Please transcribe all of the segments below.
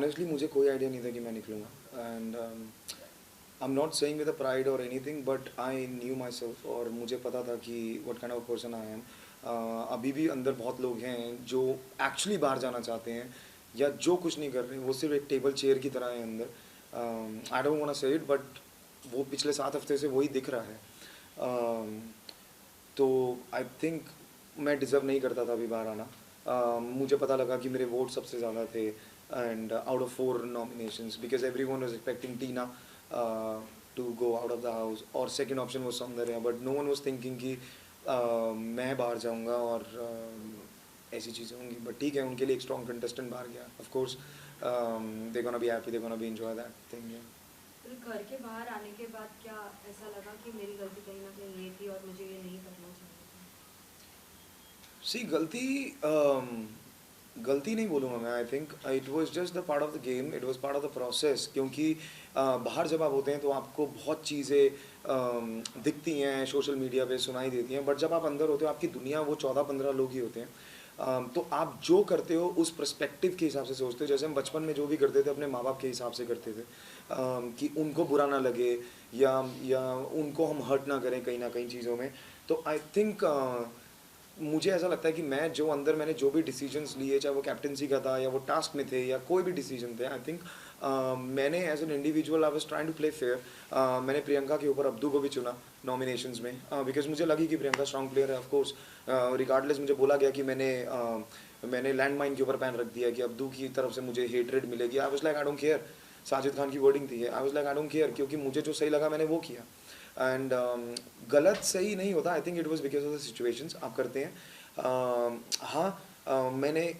Honestly मुझे कोई idea नहीं था कि मैं निकलूँगा and I am not saying with a pride or anything but I knew myself और मुझे पता था कि what kind of person I am. अभी भी अंदर बहुत लोग हैं जो एक्चुअली बाहर जाना चाहते हैं या जो कुछ नहीं कर रहे हैं, वो सिर्फ एक टेबल चेयर की तरह है अंदर। आई डोंट वांट टू से इट बट वो पिछले 7 हफ्ते से वही दिख रहा है। तो आई थिंक मैं डिज़र्व नहीं करता था अभी बाहर आना। मुझे पता लगा कि मेरे वोट सबसे ज़्यादा थे and out of 4 nominations because every one was expecting Tina to go out of the house और सेकेंड ऑप्शन वो Soundarya but no one was thinking कि मैं बाहर जाऊंगा और ऐसी चीज़ें होंगी। बट ठीक है, उनके लिए एक स्ट्रॉन्ग कंटेस्टेंट बाहर गया। Of course they gonna be happy, they gonna be enjoy that thing. फिर घर के बाहर आने के बाद क्या ऐसा लगा कि मेरी गलती कहीं ना कहीं ये थी और मुझे ये नहीं करना चाहिए था? सी गलती नहीं बोलूँगा मैं। I think it was just the part of the game, it was part of the process. क्योंकि बाहर जब आप होते हैं तो आपको बहुत चीज़ें दिखती हैं, सोशल मीडिया पे सुनाई देती हैं, बट जब आप अंदर होते हो आपकी दुनिया वो 14-15 लोग ही होते हैं। तो आप जो करते हो उस पर्सपेक्टिव के हिसाब से सोचते हो। जैसे हम बचपन में जो भी करते थे अपने माँ बाप के हिसाब से करते थे, कि उनको बुरा ना लगे या उनको हम हर्ट ना करें कहीं ना कहीं चीज़ों में। तो आई थिंक मुझे ऐसा लगता है कि मैं जो अंदर मैंने जो भी डिसीजंस लिए, चाहे वो कैप्टनसी का था या वो टास्क में थे या कोई भी डिसीजन थे, आई थिंक मैंने as an individual I was trying to play fair. मैंने प्रियंका के ऊपर अब्दू को भी चुना नॉमिनेशंस में बिकॉज मुझे लगी कि प्रियंका स्ट्रॉन्ग प्लेयर है। ऑफकोर्स रिगार्डलेस मुझे बोला गया कि मैंने लैंड माइन के ऊपर पैन रख दिया कि अब्दू की तरफ से मुझे हेटरेड मिलेगी। I was like I don't care. Sajid Khan की वर्डिंग थी, I was like I don't care, क्योंकि मुझे जो सही लगा मैंने वो किया। एंड गलत सही नहीं होता। I think it was because of the situations आप करते हैं। हाँ,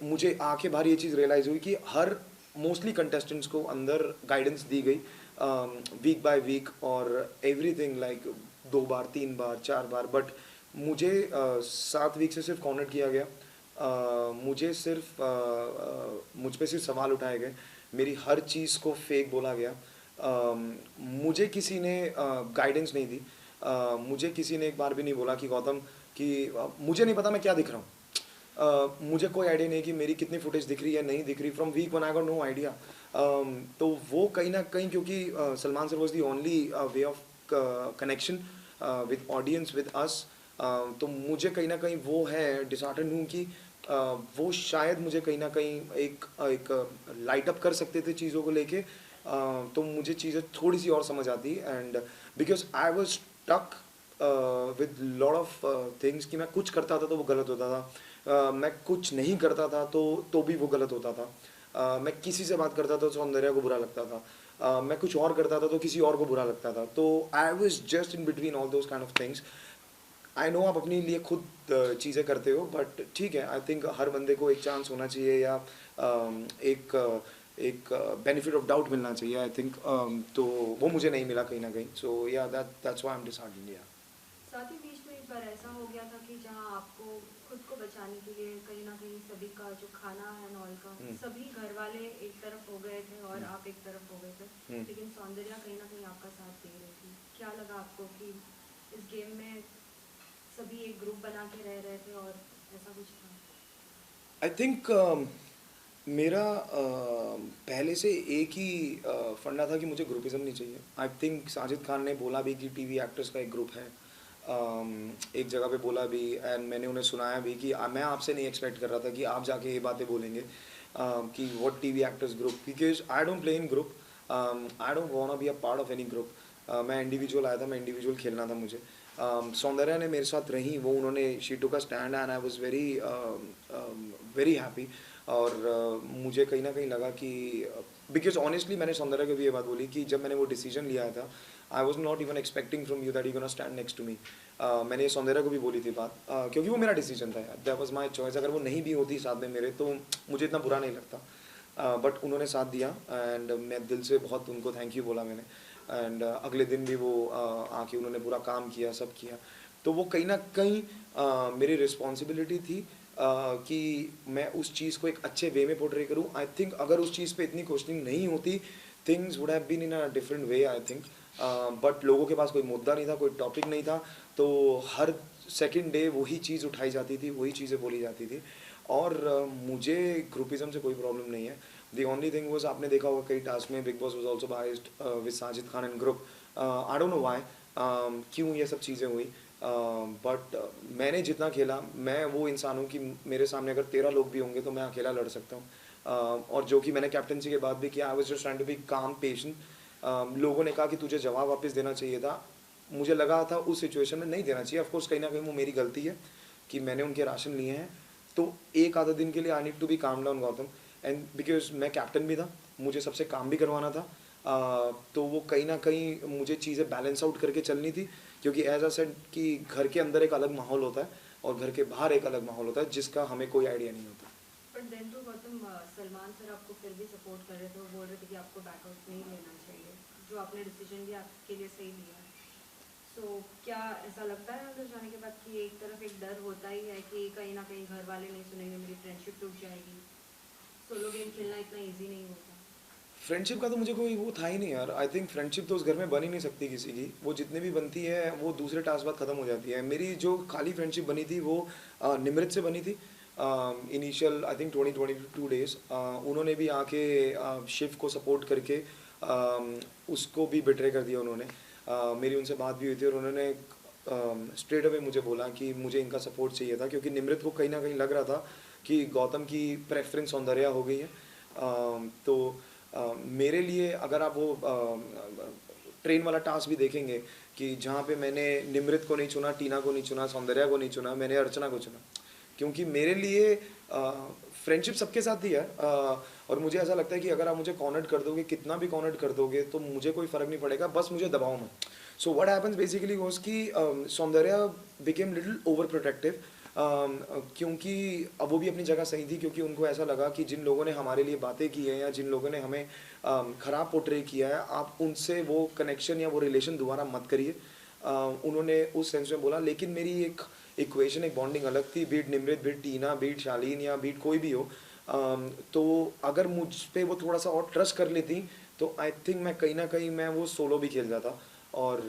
मुझे आके बाहर ये चीज़ रियलाइज़ हुई कि हर मोस्टली कंटेस्टेंट्स को अंदर गाइडेंस दी गई वीक बाय वीक और everything like 2 bar 3 bar 4 bar. But मुझे 7 वीक से सिर्फ कॉर्नर किया गया। मुझे सिर्फ मुझ पे सिर्फ सवाल उठाए गए, मेरी हर चीज़ को फेक बोला गया। मुझे किसी ने गाइडेंस नहीं दी। मुझे किसी ने एक बार भी नहीं बोला कि गौतम कि मुझे नहीं पता मैं क्या दिख रहा हूँ। मुझे कोई आइडिया नहीं कि मेरी कितनी फुटेज दिख रही है नहीं दिख रही from week one. I got no idea. तो वो कहीं ना कहीं क्योंकि Salman sir was the only way of connection with audience with us. तो मुझे कहीं ना कहीं वो है डिसहार्टन हूँ कि वो शायद मुझे कहीं ना कहीं एक लाइट अप कर सकते थे चीज़ों को लेके। तो मुझे चीज़ें थोड़ी सी और समझ आती and because I was stuck with lot of things कि मैं कुछ करता था तो वो गलत होता था। मैं कुछ नहीं करता था तो भी वो गलत होता था। मैं किसी से बात करता था तो सौंदर्या को बुरा लगता था। मैं कुछ और करता था तो किसी और को बुरा लगता था। तो I was just in between all those kind of things. I know आप अपने लिए खुद चीज़ें करते हो बट ठीक है। आई थिंक हर बंदे को एक चांस होना चाहिए या एक एक बेनिफिट ऑफ डाउट मिलना चाहिए। आई थिंक तो वो मुझे नहीं मिला कहीं ना कहीं। सो या that's why I am disheartened. या साथ ही बीच में एक बार ऐसा हो गया था कि जहाँ आपको खुद को बचाने के लिए कहीं ना कहीं सभी का जो खाना है नॉल का सभी घर वाले एक तरफ हो गए थे और आप एक तरफ हो गए थे, लेकिन सौंदर्या कहीं ना कहीं आपका साथ दे रही थी। क्या लगा आपको कि इस गेम में सभी एक ग्रुप बना के रह रहे थे और ऐसा कुछ था? आई थिंक मेरा पहले से एक ही फंडा था कि मुझे ग्रुपिज्म नहीं चाहिए। आई थिंक साजिद खान ने बोला भी कि टीवी एक्टर्स का एक ग्रुप है। एक जगह पे बोला भी एंड मैंने उन्हें सुनाया भी कि मैं आपसे नहीं एक्सपेक्ट कर रहा था कि आप जाके ये बातें बोलेंगे कि what TV actors group, because I don't play in group. I don't want be a part of any group. मैं इंडिविजुअल आया था, मैं इंडिविजुअल खेलना था मुझे। सौंदर्या ने मेरे साथ रही, वो उन्होंने she took a stand and I was very very happy. और मुझे कहीं ना कहीं लगा कि बिकॉज ऑनेस्टली मैंने सौंदर्या को भी ये बात बोली कि जब मैंने वो डिसीजन लिया था I was not even expecting from you that you gonna stand next to me. मैंने सौंदर्या को भी बोली थी बात क्योंकि वो मेरा डिसीजन था यार, दैट वाज माय चॉइस। अगर वो नहीं भी होती साथ में मेरे तो मुझे इतना बुरा नहीं लगता। बट उन्होंने साथ दिया एंड मैं दिल से बहुत उनको थैंक यू बोला मैंने। एंड अगले दिन भी वो आके उन्होंने पूरा काम किया, सब किया। तो वो कहीं ना कहीं मेरी रिस्पॉन्सिबिलिटी थी कि मैं उस चीज़ को एक अच्छे वे में पोर्ट्रे करूँ। आई थिंक अगर उस चीज़ पे इतनी क्वेश्चनिंग नहीं होती things would have been in a different way I think. But लोगों के पास कोई मुद्दा नहीं था, कोई टॉपिक नहीं था, तो हर सेकेंड डे वही चीज़ उठाई जाती थी, वही चीज़ें बोली जाती थी। और मुझे ग्रुपिज़म से कोई प्रॉब्लम नहीं है। द ओनली थिंग वाज, आपने देखा होगा कई टास्क में big boss was also biased with Sajid Khan and group. I don't know why, क्यों ये सब चीज़ें हुई, बट मैंने जितना खेला, मैं वो इंसान हूँ कि मेरे सामने अगर 13 लोग भी होंगे तो मैं अकेला लड़ सकता हूँ। और जो कि मैंने कैप्टनसी के बाद भी किया, I was just trying to be calm patient. लोगों ने कहा कि तुझे जवाब वापस देना चाहिए था, मुझे लगा था उस सिचुएशन में नहीं देना चाहिए। ऑफकोर्स कहीं ना कहीं वो मेरी गलती है कि मैंने उनके राशन लिए हैं, तो एक आधा दिन के लिए I need to be calm down Gautam, and because मैं कैप्टन भी था, मुझे सबसे काम भी करवाना था। तो वो कहीं ना कहीं मुझे चीज़ें बैलेंस आउट करके चलनी थी, क्योंकि एज अ सेड कि घर के अंदर एक अलग माहौल होता है और घर के बाहर एक अलग माहौल होता है जिसका हमें कोई आइडिया नहीं होता। बट देन तो गौतम, सलमान सर आपको फिर भी सपोर्ट कर रहे थे, वो बोल रहे थे कि आपको बैकआउट नहीं लेना चाहिए, जो आपने डिसीजन लिया आपके लिए सही लिया है। सो क्या ऐसा लगता है अंदर जाने के बाद कि एक तरफ एक डर होता ही है कि कहीं ना कहीं घर वाले नहीं सुनेंगे, मेरी फ्रेंडशिप टूट जाएगी, सोलो गेम खेलना इतना ईजी नहीं होता? फ्रेंडशिप का तो मुझे कोई वो था ही नहीं यार। आई थिंक फ्रेंडशिप तो उस घर में बन ही नहीं सकती किसी की, वो जितने भी बनती है वो दूसरे टास्क बाद ख़त्म हो जाती है। मेरी जो खाली फ्रेंडशिप बनी थी वो निमृत से बनी थी। इनिशियल आई थिंक 20-22 डेज उन्होंने भी आके शिव को सपोर्ट करके उसको भी बिट्रे कर दिया उन्होंने। मेरी उनसे बात भी हुई थी और उन्होंने स्ट्रेट अवे मुझे बोला कि मुझे इनका सपोर्ट चाहिए था, क्योंकि निमृत को कहीं ना कहीं लग रहा था कि गौतम की प्रेफरेंस सौंदर्या हो गई है। तो मेरे लिए अगर आप वो ट्रेन वाला टास्क भी देखेंगे कि जहाँ पे मैंने निमृत को नहीं चुना, टीना को नहीं चुना, सौंदर्या को नहीं चुना, मैंने अर्चना को चुना, क्योंकि मेरे लिए फ्रेंडशिप सबके साथ ही है। और मुझे ऐसा लगता है कि अगर आप मुझे कॉर्नर कर दोगे, कितना भी कॉर्नर कर दोगे, तो मुझे कोई फ़र्क नहीं पड़ेगा, बस मुझे दबाओ मत। So what happens basically was कि Soundarya became little over protective, क्योंकि अब वो भी अपनी जगह सही थी, क्योंकि उनको ऐसा लगा कि जिन लोगों ने हमारे लिए बातें की हैं या जिन लोगों ने हमें ख़राब पोर्ट्रे किया है, आप उनसे वो कनेक्शन या वो रिलेशन दोबारा मत करिए। उन्होंने उस सेंस में बोला, लेकिन मेरी एक इक्वेशन, एक बॉन्डिंग अलग थी, बीट निमृत, बीट टीना, बीट शालीन या बीट कोई भी हो। तो अगर मुझ पे वो थोड़ा सा और ट्रस्ट कर लेती तो आई थिंक मैं कहीं ना कहीं मैं वो सोलो भी खेल जाता। और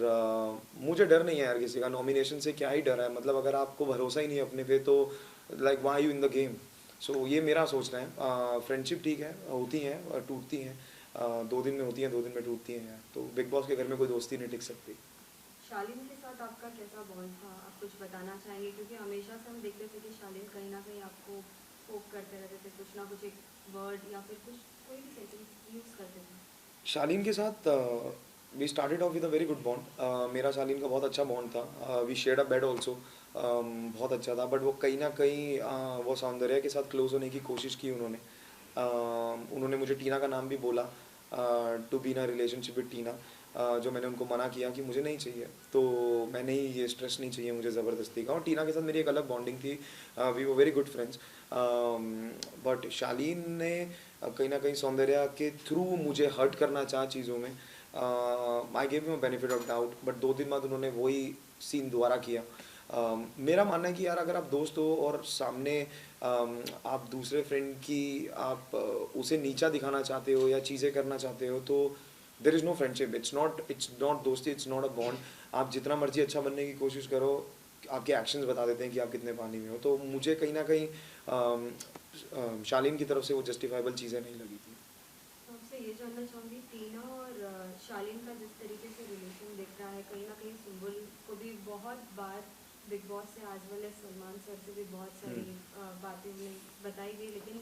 मुझे डर नहीं है यार किसी का, नॉमिनेशन से क्या ही डर है, मतलब अगर आपको भरोसा ही नहीं है अपने पे तो like why you in the game. So ये मेरा सोचना है। फ्रेंडशिप ठीक है, होती हैं और टूटती हैं, 2 दिन में होती हैं, 2 दिन में टूटती हैं यार, तो बिग बॉस के घर में कोई दोस्ती नहीं टिक सकती। शालीन के साथ आपका कैसा बॉन्ड था, आप कुछ बताना चाहेंगे? क्योंकि हमेशा से हम देखते थे कि शालीन कहीं ना कहीं आपको पोक करते रहते थे, कुछ ना कुछ एक वर्ड या फिर कुछ कोई भी सेंटेंस यूज़ करते थे। शालीन के साथ we started off with a very good bond. मेरा शालीन का बहुत अच्छा बॉन्ड था, we shared a bed also, बहुत अच्छा था। बट वो कहीं ना कहीं वो सौंदर्या के साथ क्लोज होने की कोशिश की उन्होंने। उन्होंने मुझे टीना का नाम भी बोला, to be in a relationship with Tina, जो मैंने उनको मना किया कि मुझे नहीं चाहिए, तो मैं नहीं, ये स्ट्रेस नहीं चाहिए मुझे ज़बरदस्ती का। और टीना के साथ मेरी एक अलग बॉन्डिंग थी, वी वो वेरी गुड फ्रेंड्स। बट शालीन ने कहीं ना कहीं सौंदर्या के थ्रू मुझे हर्ट करना चाहा चीज़ों में। I gave him benefit of doubt, but 2 दिन बाद उन्होंने वही सीन दोबारा किया। मेरा मानना है कि यार अगर आप दोस्त हो और सामने आप दूसरे फ्रेंड की आप उसे नीचा दिखाना चाहते हो या चीज़ें करना चाहते हो, तो there is no friendship, it's not दोस्ती, इट्स नॉट अ बॉन्ड। आप जितना मर्जी अच्छा बनने की कोशिश करो, आपके एक्शंस बता देते हैं कि आप कितने पानी में हो। तो मुझे कहीं ना कहीं शालीन की तरफ से वो जस्टिफाइबल चीज़ें नहीं लगी थी। तो आपसे ये जानना चाहूँगी, टीना और शालीन का जिस तरीके से रिलेशन दिख रहा है, कहीं ना कहीं सुम्बुल को भी बहुत बार बिग बॉस से as well as Salman sir से भी बहुत सारी बातें उन्हें बताई गई, लेकिन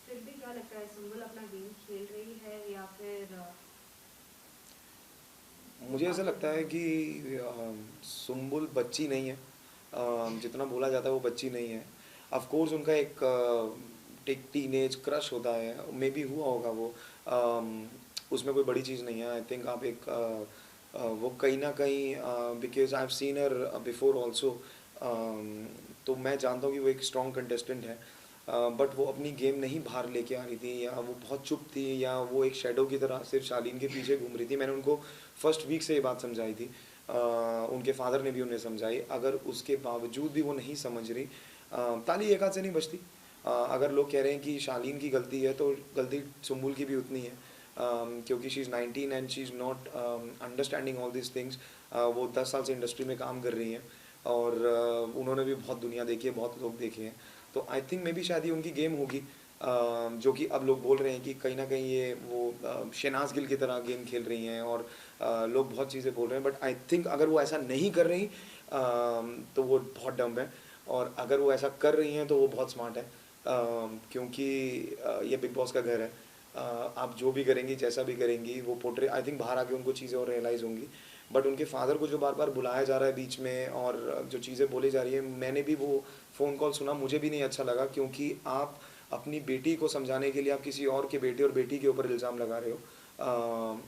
फिर भी क्या लगता है, सुम्बुल अपना गेम खेल रही है या फिर मुझे ऐसा लगता है कि सुम्बुल बच्ची नहीं है, जितना बोला जाता है वो बच्ची नहीं है। ऑफ कोर्स उनका एक टीनेज क्रश होता है, मे बी हुआ होगा वो, उसमें कोई बड़ी चीज़ नहीं है। आई थिंक आप वो कहीं ना कहीं, because I have seen her before also, तो मैं जानता हूँ कि वो एक स्ट्रॉन्ग कंटेस्टेंट है। बट वो अपनी गेम नहीं बाहर लेके आ रही थी, या वो बहुत चुप थी, या वो एक शेडो की तरह सिर्फ शालीन के पीछे घूम रही थी। मैंने उनको फर्स्ट वीक से ये बात समझाई थी, उनके फादर ने भी उन्हें समझाई। अगर उसके बावजूद भी वो नहीं समझ रही, ताली एक हाथ से नहीं बजती। अगर लोग कह रहे हैं कि शालीन की गलती है, तो गलती सुम्बुल की भी उतनी है, क्योंकि she is 19 and she is not understanding all this things. वो 10 साल से इंडस्ट्री में काम कर रही हैं और उन्होंने भी बहुत दुनिया देखी है, बहुत लोग देखे हैं। तो आई थिंक मे बी शायद ये उनकी गेम होगी, जो कि अब लोग बोल रहे हैं कि कहीं ना कहीं ये वो शहनाज गिल की तरह गेम खेल रही हैं, और लोग बहुत चीज़ें बोल रहे हैं, बट आई थिंक अगर वो ऐसा नहीं कर रही तो वो बहुत डम है, और अगर वो ऐसा कर रही हैं तो वो बहुत स्मार्ट है, क्योंकि ये बिग बॉस का घर है। आप जो भी करेंगी, जैसा भी करेंगी, वो पोर्ट्रे, आई थिंक बाहर आके उनको चीज़ें और रियलाइज़ होंगी। बट उनके फादर को जो बार बार बुलाया जा रहा है बीच में, और जो चीज़ें बोली जा रही है, मैंने भी वो फ़ोन कॉल सुना, मुझे भी नहीं अच्छा लगा, क्योंकि आप अपनी बेटी को समझाने के लिए आप किसी और के बेटे और बेटी के ऊपर इल्ज़ाम लगा रहे हो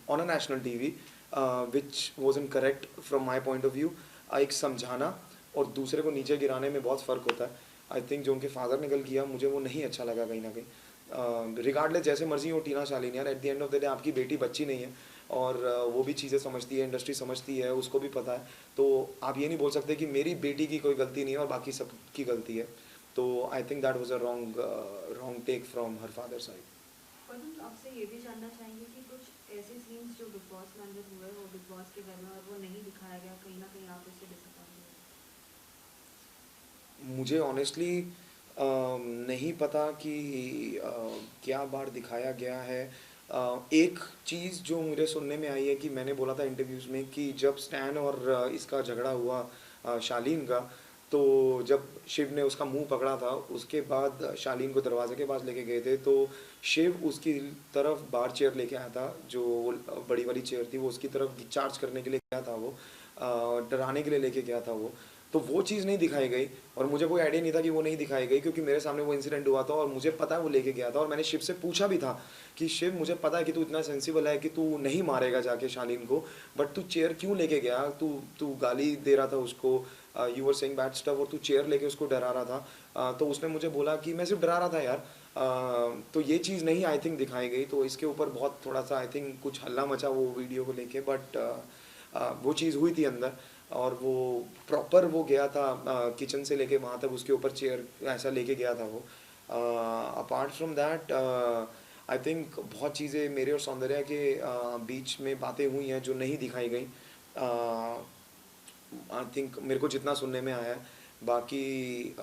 on a national TV, which was in correct from my point of view. एक समझाना और दूसरे को नीचे गिराने में बहुत फ़र्क होता है। आई थिंक जो उनके फादर ने कल किया, मुझे वो नहीं अच्छा लगा कहीं ना कहीं। रिगार्डलेस जैसे मर्जी हो टीना शालीन, यार at the end of the day आपकी बेटी बच्ची नहीं है, और वो भी चीज़ें समझती है, इंडस्ट्री समझती है, उसको भी पता है। तो आप ये नहीं बोल सकते कि मेरी बेटी की कोई गलती नहीं है और बाकी सब की गलती है। तो I think that was a wrong take from her father side. और हम आपसे ये भी जानना चाहेंगे कि कुछ ऐसे सीन्स जो बिग बॉस में अंदर हुए वो बिग बॉस के घर में और वो नहीं दिखाया गया, कहीं ना कहीं आप उससे डिसअपॉइंट मुझे ऑनेस्टली नहीं पता कि क्या बार दिखाया गया है। एक चीज़ जो मुझे सुनने में आई है कि मैंने बोला था इंटरव्यूज़ में कि जब स्टैन और इसका झगड़ा हुआ शालीन का, तो जब शिव ने उसका मुंह पकड़ा था, उसके बाद शालीन को दरवाजे के पास लेके गए थे, तो शिव उसकी तरफ बार चेयर लेके आया था, जो बड़ी वाली चेयर थी, वो उसकी तरफ चार्ज करने के लिए गया था, वो डराने के लिए लेके गया था वो। तो वो चीज़ नहीं दिखाई गई, और मुझे कोई आइडिया नहीं था कि वो नहीं दिखाई गई, क्योंकि मेरे सामने वो इंसिडेंट हुआ था और मुझे पता है वो लेके गया था, और मैंने शिव से पूछा भी था कि शिव, मुझे पता है कि तू इतना सेंसिबल है कि तू नहीं मारेगा जाके शालीन को, बट तू चेयर क्यों लेके गया? तू तू गाली दे रहा था उसको, you were saying bad stuff, और तू चेयर लेके उसको डरा रहा था। तो उसने मुझे बोला कि मैं सिर्फ डरा रहा था यार। तो ये चीज़ नहीं आई थिंक दिखाई गई, तो इसके ऊपर बहुत थोड़ा सा आई थिंक कुछ हल्ला मचा वो वीडियो को लेके, बट वो चीज़ हुई थी अंदर, और वो प्रॉपर वो गया था किचन से लेके वहाँ तक, उसके ऊपर चेयर ऐसा लेके गया था वो। Apart from that I think बहुत चीज़ें मेरे और सौंदर्या के बीच में बातें हुई हैं जो नहीं दिखाई गई। आई थिंक मेरे को जितना सुनने में आया है, बाकी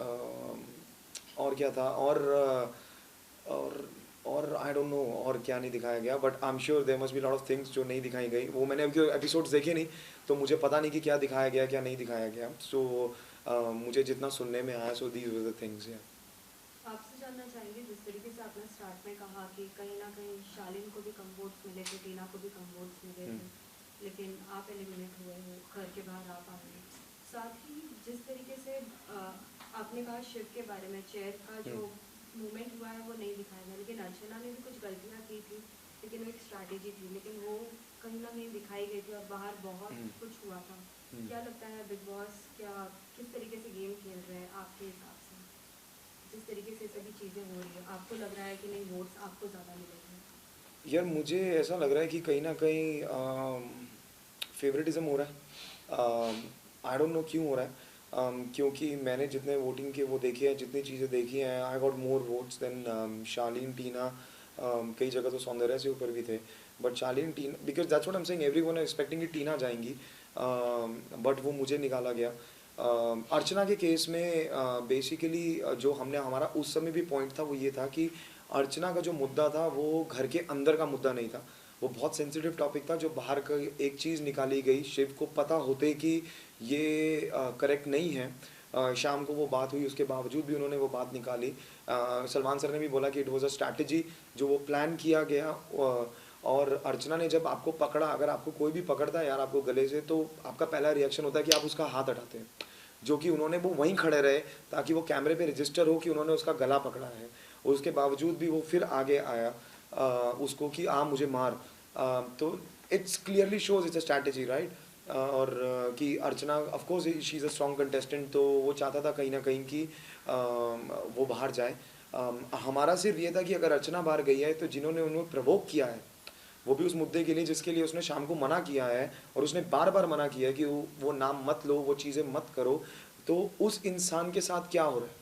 और क्या था, और और आई डोंट नो और क्या नहीं दिखाया गया, but I am sure there must be lot of things जो नहीं दिखाई गई। वो मैंने अभी एपिसोड्स देखे नहीं, तो मुझे पता नहीं कि क्या दिखाया गया क्या नहीं दिखाया गया। सो मुझे जितना सुनने में आया, so these were the things. या आपसे जानना चाहेंगे, जिस तरीके से आपने स्टार्ट में कहा कि कहीं ना कहीं शालीन को भी कम वोट्स मिले थे, टीना को भी कम वोट्स मिले थे, लेकिन आप एलिमिनेट हुए हो, घर के बाहर आप आ गए। साथ ही जिस तरीके से आपने कहा शिव के बारे में, चेयर का जो मूवमेंट हुआ है वो नहीं दिखाया गया, लेकिन अर्चना ने भी कुछ गलतियाँ की थी, लेकिन वो एक स्ट्रैटेजी थी, लेकिन वो कहीं ना कहीं दिखाई गई थी और बाहर बहुत कुछ हुआ था। क्या लगता है बिग बॉस क्या किस तरीके से गेम खेल रहे हैं आपके हिसाब से? जिस तरीके से सभी चीज़ें हो रही है, आपको लग रहा है कि नहीं वोट्स आपको ज़्यादा मिलेंगे? यार मुझे ऐसा लग रहा है कि कहीं ना कहीं फेवरेटिज्म हो रहा है। आई डोंट नो क्यों हो रहा है। क्योंकि मैंने जितने वोटिंग के वो देखे हैं, जितनी चीज़ें देखी हैं, I got more votes than Shalin, Tina. कई जगह तो सौंदर्या से ऊपर भी थे, but Shalin, Tina, because that's what I am saying, everyone is expecting कि टीना जाएंगी, बट वो मुझे निकाला गया। अर्चना के केस में बेसिकली जो हमने हमारा उस समय भी पॉइंट था वो ये था कि अर्चना का जो मुद्दा था वो घर के अंदर का मुद्दा नहीं था, वो बहुत सेंसिटिव टॉपिक था। जो बाहर का एक चीज़ निकाली गई, शिव को पता होते कि ये करेक्ट नहीं है, शाम को वो बात हुई, उसके बावजूद भी उन्होंने वो बात निकाली। सलमान सर ने भी बोला कि इट वाज अ स्ट्रैटेजी, जो वो प्लान किया गया। और अर्चना ने जब आपको पकड़ा, अगर आपको कोई भी पकड़ता है यार आपको गले से, तो आपका पहला रिएक्शन होता है कि आप उसका हाथ हटाते हैं, जो कि उन्होंने वो वहीं खड़े रहे ताकि वो कैमरे पे रजिस्टर हो कि उन्होंने उसका गला पकड़ा है। उसके बावजूद भी वो फिर आगे आया उसको कि मुझे मार। तो it's clearly shows it's a strategy, right. और कि Archana of course she is a strong contestant, तो वो चाहता था कहीं ना कहीं कि वो बाहर जाए। हमारा सिर्फ ये था कि अगर अर्चना बाहर गई है तो जिन्होंने उन्हें प्रवोक किया है, वो भी उस मुद्दे के लिए जिसके लिए उसने शाम को मना किया है, और उसने बार बार मना किया है कि वो नाम मत लो, वो चीज़ें मत करो, तो उस इंसान के साथ क्या हो रहा है?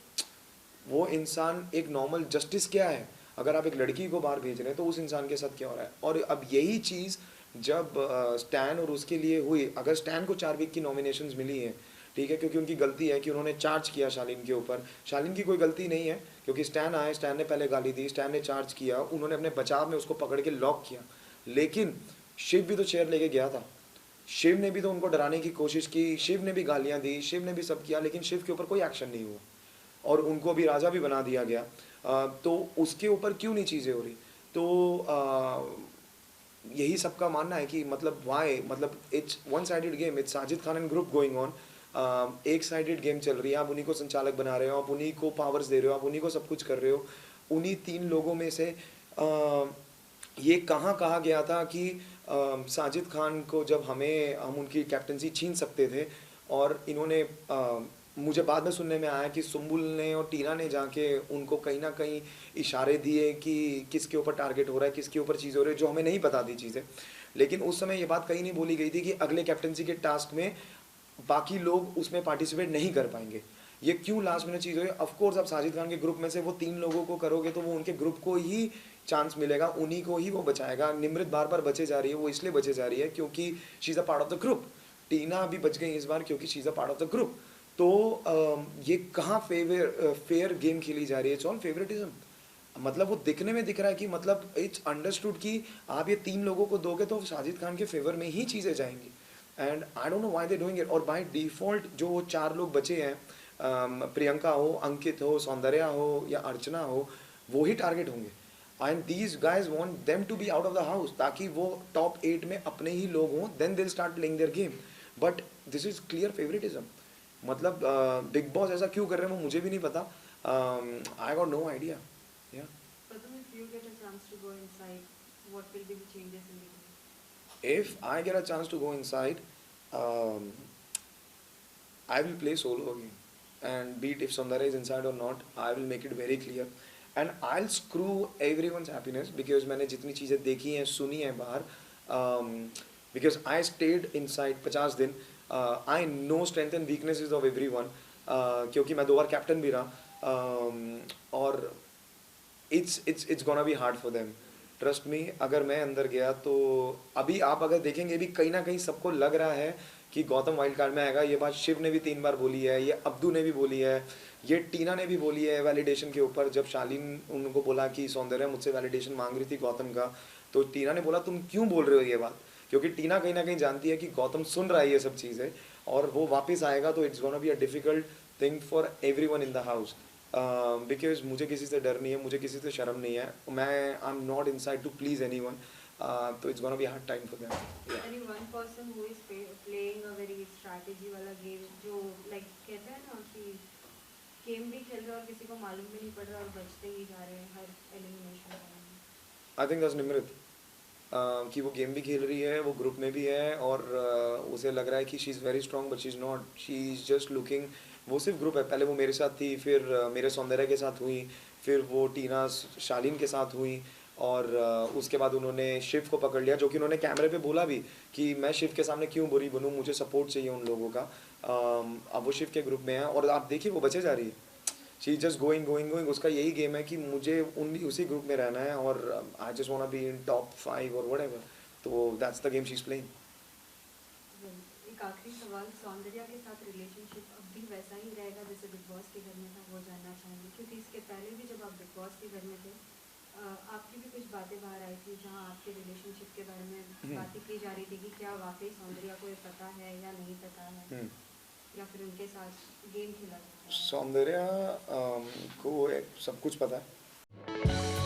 वो इंसान एक नॉर्मल जस्टिस क्या है? अगर आप एक लड़की को बाहर भेज रहे हैं तो उस इंसान के साथ क्या हो रहा है? और अब यही चीज़ जब स्टैन और उसके लिए हुई, अगर स्टैन को 4 वीक की नॉमिनेशंस मिली हैं, ठीक है, क्योंकि उनकी गलती है कि उन्होंने चार्ज किया शालीन के ऊपर। शालीन की कोई गलती नहीं है, क्योंकि स्टैन आए, स्टैन ने पहले गाली दी, स्टैन ने चार्ज किया, उन्होंने अपने बचाव में उसको पकड़ के लॉक किया। लेकिन शिव भी तो चेयर लेके गया था, शिव ने भी तो उनको डराने की कोशिश की, शिव ने भी गालियां दी, शिव ने भी सब किया, लेकिन शिव के ऊपर कोई एक्शन नहीं हुआ और उनको भी राजा भी बना दिया गया। तो उसके ऊपर क्यों नहीं चीज़ें हो रही? तो यही सबका मानना है कि मतलब वाई, मतलब it's one sided game, it's Sajid Khan and group going on. एक साइडेड गेम चल रही है, आप उन्हीं को संचालक बना रहे हो, आप उन्हीं को पावर्स दे रहे हो, आप उन्हीं को सब कुछ कर रहे हो। उन्हीं 3 लोगों में से ये कहाँ कहा गया था कि साजिद खान को जब हम उनकी कैप्टनसी छीन सकते थे, और इन्होंने मुझे बाद में सुनने में आया कि सुम्बुल ने और टीना ने जाके उनको कहीं ना कहीं इशारे दिए कि किसके ऊपर टारगेट हो रहा है, किसके ऊपर चीज़ हो रही है, जो हमें नहीं पता थी चीज़ें। लेकिन उस समय ये बात कहीं नहीं बोली गई थी कि अगले कैप्टनसी के टास्क में बाकी लोग उसमें पार्टिसिपेट नहीं कर पाएंगे। ये क्यों लास्ट मिनट चीज़ हुई? ऑफ कोर्स आप साजिद खान के ग्रुप में से वो 3 लोगों को करोगे तो वो उनके ग्रुप को ही चांस मिलेगा, उन्हीं को ही वो बचाएगा। निमृत बार बार बचे जा रही है, वो इसलिए बचे जा रही है क्योंकि she is a part of the group. Tina भी बच गई इस बार क्योंकि she is a part of the group. तो ये कहाँ फेयर गेम खेली जा रही है? It's all favouritism. मतलब वो दिखने में दिख रहा है कि मतलब इट्स अंडरस्टूड कि आप ये 3 लोगों को दोगे तो साजिद खान के फेवर में ही चीज़ें जाएंगी। And I don't know why they doing it. और बाय डिफ़ॉल्ट जो 4 लोग बचे हैं, प्रियंका हो, अंकित हो, सौंदर्या हो या अर्चना हो, वो ही टारगेट होंगे। And these guys want them to be out of the house, ताकि वो टॉप 8 में अपने ही लोग हों, then they start playing their game. But this is clear favouritism. मतलब बिग बॉस ऐसा क्यों कर रहे हैं वो मुझे भी नहीं पता। I got no idea. या Pratham, if you get a chance to go inside, what will be the changes in the game? if I get a chance to go inside, um, I will play solo again. And be it if Sundara is inside or not, I will make it very clear. And I'll screw everyone's happiness because मैंने जितनी चीज़ें देखी हैं, सुनी हैं बाहर, because I stayed inside 50 दिन, I know strength and weaknesses of everyone, क्योंकि मैं 2 बार कैप्टन भी रहा, और it's gonna be hard for them. Trust me, अगर मैं अंदर गया तो अभी आप अगर देखेंगे भी कहीं ना कहीं सबको लग रहा है कि गौतम वाइल्ड कार्ड में आएगा। ये बात शिव ने भी 3 बार बोली है, ये अब्दू ने भी बोली है, ये टीना ने भी बोली है वैलिडेशन के ऊपर। जब शालीन उनको बोला कि सौंदर्या मुझसे वैलिडेशन मांग रही थी गौतम का, तो टीना ने बोला तुम क्यों बोल रहे हो ये बात, क्योंकि टीना कहीं ना कहीं जानती है कि गौतम सुन रहा है ये सब चीज़ें और वो वापस आएगा तो it's gonna be a difficult thing for everyone in the house. Because मुझे किसी से डर नहीं है, मुझे किसी से शर्म नहीं है, मैं I am not inside to please anyone, तो it's gonna be hard time for them. Any one person who is playing a very strategy वाला game, जो like कहते हैं ना कि गेम भी खेल रहे हैं और किसी को मालूम भी नहीं पड़ रहा और बचते ही जा रहे हैं हर एलिमिनेशन में। आई थिंक दैट्स निमृत, कि वो गेम भी खेल रही है, वो ग्रुप में भी है, और उसे लग रहा है कि she is very strong but she is not, she is just looking. वो सिर्फ ग्रुप है, पहले वो मेरे साथ थी, फिर मेरे सौंदर्य के साथ हुई, फिर वो टीना शालीन के साथ हुई, और उसके बाद उन्होंने शिव को पकड़ लिया, जो कि उन्होंने कैमरे पे बोला भी कि मैं शिव के सामने क्यों बुरी बनूं, मुझे सपोर्ट चाहिए उन लोगों का। अब वो शिव के ग्रुप में है और आप देखिए वो बचे जा रही है। She just going going going, उसका यही गेम है कि मुझे उसी ग्रुप में रहना है और I just want to be in top 5 और व्हाटएवर, तो that's the game she is playing. एक आखिरी सवाल, सौंदर्या के साथ रिलेशनशिप अब भी वैसा ही रहेगा जैसे बिग बॉस के घर में था, वो जानना चाहेंगे, क्योंकि इसके पहले भी जब आप बिग बॉस के घर में थे आपकी भी कुछ बातें बाहर आई थी जहाँ आपके रिलेशनशिप के बारे में बातें की जा रही थी कि क्या वाकई सौंदर्या को ये पता है या नहीं पता है, या फिर उनके साथ गेम खेला जाता है। सौंदर्या को सब कुछ पता है।